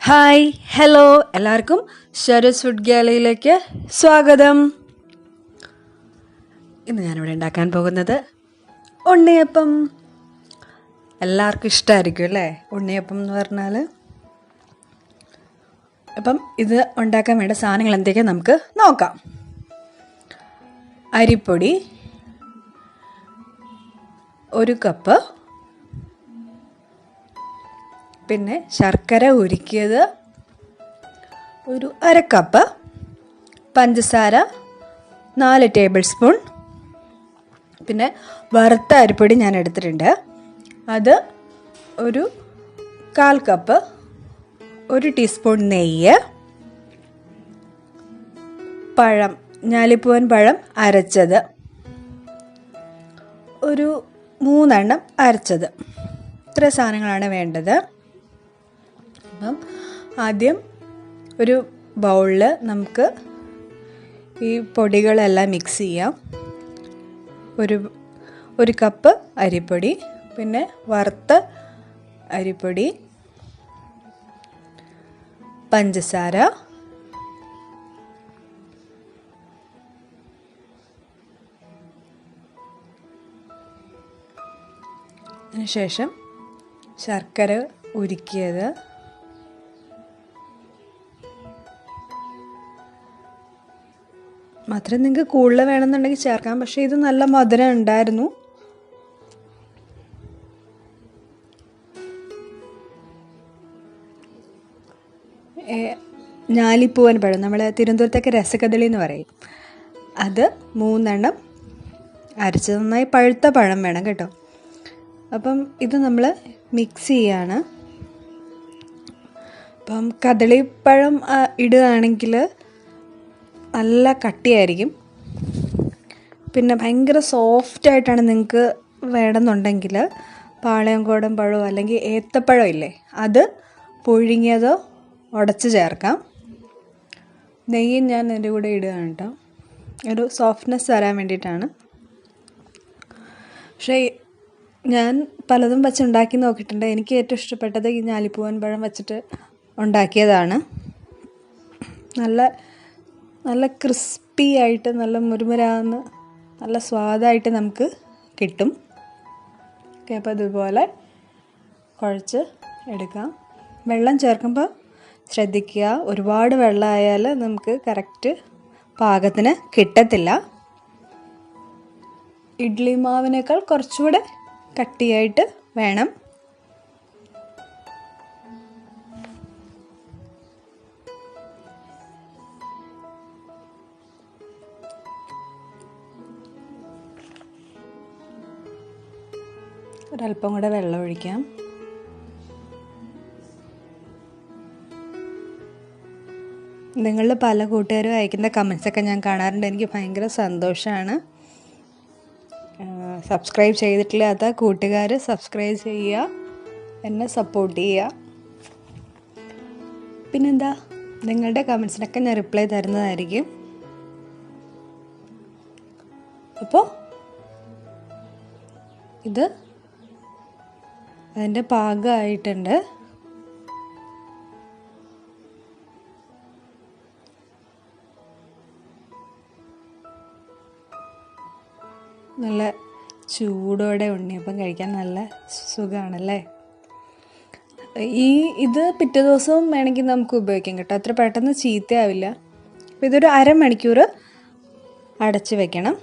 Hi hello എല്ലാവർക്കും ഷരസ് food ഗാലയിലേക്ക് സ്വാഗതം. ഇന്ന് ഞാനിവിടെ ഉണ്ടാക്കാൻ പോകുന്നത് ഉണ്ണിയപ്പം. എല്ലാവർക്കും ഇഷ്ടമായിരിക്കും അല്ലേ ഉണ്ണിയപ്പം എന്ന് പറഞ്ഞാൽ. അപ്പം ഇത് ഉണ്ടാക്കാൻ വേണ്ട സാധനങ്ങൾ എന്തൊക്കെയാണ് നമുക്ക് നോക്കാം. അരിപ്പൊടി 1 കപ്പ്, പിന്നെ ശർക്കര ഉരുക്കിയത് 1/2 കപ്പ്, പഞ്ചസാര 4 ടേബിൾ സ്പൂൺ, പിന്നെ വറുത്ത അരിപ്പൊടി ഞാൻ എടുത്തിട്ടുണ്ട്, അത് 1/4 കപ്പ്, 1 ടീസ്പൂൺ നെയ്യ്, പഴം, ഞാലിപ്പൂവൻ പഴം അരച്ചത് 3 എണ്ണം അരച്ചത്. ഇത്ര സാധനങ്ങളാണ് വേണ്ടത്. അപ്പം ആദ്യം ഒരു ബൗളിൽ നമുക്ക് ഈ പൊടികളെല്ലാം മിക്സ് ചെയ്യാം. ഒരു കപ്പ് അരിപ്പൊടി, പിന്നെ വറുത്ത അരിപ്പൊടി, പഞ്ചസാര, അതിനുശേഷം ശർക്കര ഉരുക്കിയത്, മധുരം നിങ്ങൾക്ക് കൂടുതൽ വേണമെന്നുണ്ടെങ്കിൽ ചേർക്കാം, പക്ഷേ ഇത് നല്ല മധുരം ഉണ്ടായിരുന്നു. ഞാലിപ്പൂവൻ പഴം, നമ്മൾ തിരുവനന്തപുരത്തൊക്കെ രസകദളി എന്ന് പറയും, അത് 3 എണ്ണം അരച്ചത്. നന്നായി പഴുത്ത പഴം വേണം കേട്ടോ. അപ്പം ഇത് നമ്മൾ മിക്സ് ചെയ്യാണ്. അപ്പം കദളിപ്പഴം ഇടുകയാണെങ്കിൽ നല്ല കട്ടിയായിരിക്കും, പിന്നെ ഭയങ്കര സോഫ്റ്റായിട്ടാണ്. നിങ്ങൾക്ക് വേണമെന്നുണ്ടെങ്കിൽ പാളയംകോടൻ പഴമോ അല്ലെങ്കിൽ ഏത്തപ്പഴം ഇല്ലേ, അത് പുഴുങ്ങിയതോ ഉടച്ച് ചേർക്കാം. നെയ്യും ഞാൻ എൻ്റെ കൂടെ ഇടുകയാണ് കേട്ടോ, ഒരു സോഫ്റ്റ്നെസ് തരാൻ വേണ്ടിയിട്ടാണ്. പക്ഷേ ഞാൻ പലതും വെച്ച് ഉണ്ടാക്കി നോക്കിയിട്ടുണ്ട്. എനിക്ക് ഏറ്റവും ഇഷ്ടപ്പെട്ടത് ഈ ഞാലിപ്പൂവൻ പഴം വെച്ചിട്ട് ഉണ്ടാക്കിയതാണ്. നല്ല ക്രിസ്പി ആയിട്ട്, നല്ല മുരുമുരാന്ന്, നല്ല സ്വാദായിട്ട് നമുക്ക് കിട്ടും. ഓക്കെ, അപ്പോൾ ഇതുപോലെ കുഴച്ച് എടുക്കാം. വെള്ളം ചേർക്കുമ്പോൾ ശ്രദ്ധിക്കുക, ഒരുപാട് വെള്ളമായാൽ നമുക്ക് കറക്റ്റ് പാകത്തിന് കിട്ടത്തില്ല. ഇഡ്ഡലി മാവിനേക്കാൾ കുറച്ചുകൂടെ കട്ടിയായിട്ട് വേണം. ഒരല്പം കൂടെ വെള്ളം ഒഴിക്കാം. നിങ്ങളിൽ പല കൂട്ടുകാരും അയക്കുന്ന കമൻസൊക്കെ ഞാൻ കാണാറുണ്ട്. എനിക്ക് ഭയങ്കര സന്തോഷമാണ്. സബ്സ്ക്രൈബ് ചെയ്തിട്ടില്ലാത്ത കൂട്ടുകാർ സബ്സ്ക്രൈബ് ചെയ്യുക, എന്നെ സപ്പോർട്ട് ചെയ്യുക. പിന്നെന്താ, നിങ്ങളുടെ കമൻസിനൊക്കെ ഞാൻ റിപ്ലൈ തരുന്നതായിരിക്കും. അപ്പോൾ ഇത് അതിൻ്റെ പാകമായിട്ടുണ്ട്. നല്ല ചൂടോടെ ഉണ്ണിയപ്പം കഴിക്കാൻ നല്ല സുഖമാണല്ലേ. ഇത് പിറ്റേ ദിവസവും വേണമെങ്കിൽ നമുക്ക് ഉപയോഗിക്കാം കേട്ടോ, അത്ര പെട്ടെന്ന് ചീത്തയാവില്ല. അപ്പോൾ ഇതൊരു 1/2 മണിക്കൂർ അടച്ച് വെക്കണം.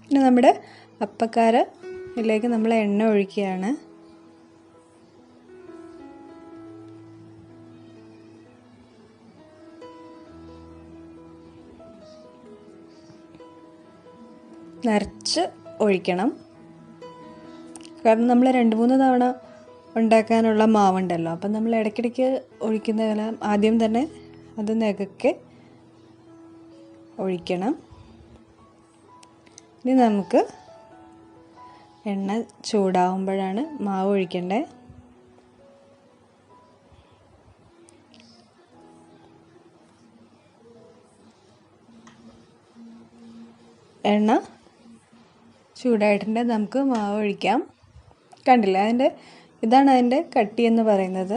പിന്നെ നമ്മുടെ അപ്പക്കാരയിലേക്ക് നമ്മൾ എണ്ണ ഒഴിക്കുകയാണ്. നിറച്ച് ഒഴിക്കണം, കാരണം നമ്മൾ 2-3 തവണ ഉണ്ടാക്കാനുള്ള മാവുണ്ടല്ലോ. അപ്പം നമ്മൾ ഇടയ്ക്കിടയ്ക്ക് ഒഴിക്കുന്ന കാലം ആദ്യം തന്നെ അത് നികക്കെ ഒഴിക്കണം. ഇനി നമുക്ക് എണ്ണ ചൂടാവുമ്പോഴാണ് മാവ് ഒഴിക്കേണ്ടത്. എണ്ണ ചൂടായിട്ടുണ്ട്, നമുക്ക് മാവ് ഒഴിക്കാം. കണ്ടില്ല, ഇതാണ് അതിൻ്റെ കട്ടി എന്ന് പറയുന്നത്.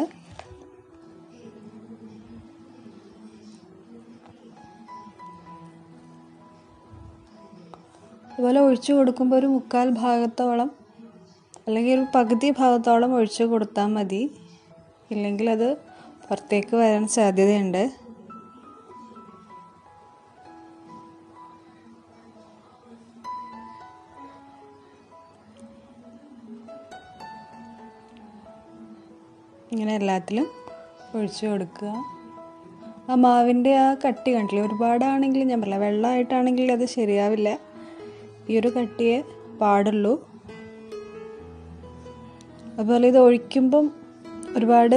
അതുപോലെ ഒഴിച്ചു കൊടുക്കുമ്പോൾ ഒരു 3/4 ഭാഗത്തോളം അല്ലെങ്കിൽ ഒരു പകുതി ഭാഗത്തോളം ഒഴിച്ചു കൊടുത്താൽ മതി. ഇല്ലെങ്കിൽ അത് പുറത്തേക്ക് വരാൻ സാധ്യതയുണ്ട്. ഇങ്ങനെ എല്ലാത്തിലും ഒഴിച്ചു കൊടുക്കുക. ആ മാവിൻ്റെ ആ കട്ടി കണ്ടില്ലേ, ഒരുപാടാണെങ്കിൽ ഞാൻ പറയാം, വെള്ളമായിട്ടാണെങ്കിൽ അത് ശരിയാവില്ല. ഈ ഒരു കട്ടിയേ പാടുള്ളൂ. അതുപോലെ ഇത് ഒഴിക്കുമ്പം ഒരുപാട്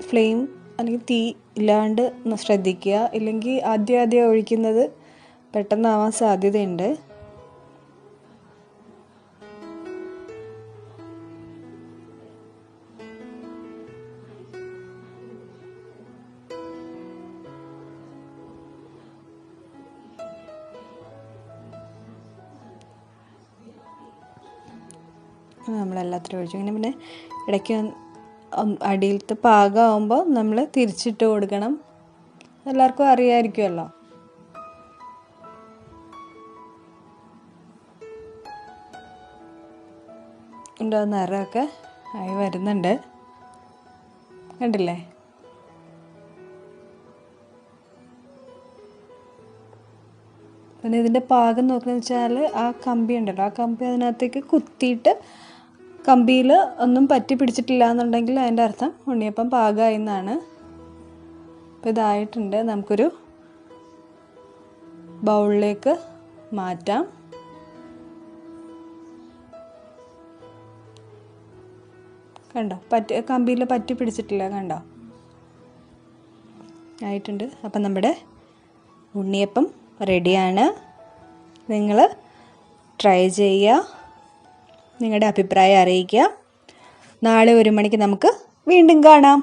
ഫ്ലെയിം അല്ലെങ്കിൽ തീ ഇല്ലാണ്ട് ഒന്ന് ശ്രദ്ധിക്കുക. ഇല്ലെങ്കിൽ ആദ്യം ഒഴിക്കുന്നത് പെട്ടെന്നാവാൻ സാധ്യതയുണ്ട്. നമ്മളെല്ലാത്തിലും ഒഴിച്ചു. ഇങ്ങനെ പിന്നെ ഇടയ്ക്ക് അടിയിലത്തെ പാകമാകുമ്പോൾ നമ്മൾ തിരിച്ചിട്ട് കൊടുക്കണം. എല്ലാവർക്കും അറിയാമായിരിക്കുമല്ലോ. ഉണ്ടോ, നിറമൊക്കെ ആയി വരുന്നുണ്ട്, കണ്ടില്ലേ? പിന്നെ ഇതിൻ്റെ പാകം നോക്കുന്നത് വെച്ചാൽ ആ കമ്പി ഉണ്ടല്ലോ, ആ കമ്പി അതിനകത്തേക്ക് കുത്തിയിട്ട് കമ്പിയിൽ ഒന്നും പറ്റി പിടിച്ചിട്ടില്ല എന്നുണ്ടെങ്കിൽ അതിൻ്റെ അർത്ഥം ഉണ്ണിയപ്പം പാകമായി എന്നാണ്. അപ്പോൾ ഇതായിട്ടുണ്ട്. നമുക്കൊരു ബൗളിലേക്ക് മാറ്റാം. കണ്ടോ, കമ്പിയിൽ പറ്റി പിടിച്ചിട്ടില്ല, കണ്ടോ? ആയിട്ടുണ്ട്. അപ്പം നമ്മുടെ ഉണ്ണിയപ്പം റെഡിയാണ്. നിങ്ങൾ ട്രൈ ചെയ്യുക, നിങ്ങളുടെ അഭിപ്രായം അറിയിക്കുക. നാളെ 1 മണിക്ക് നമുക്ക് വീണ്ടും കാണാം.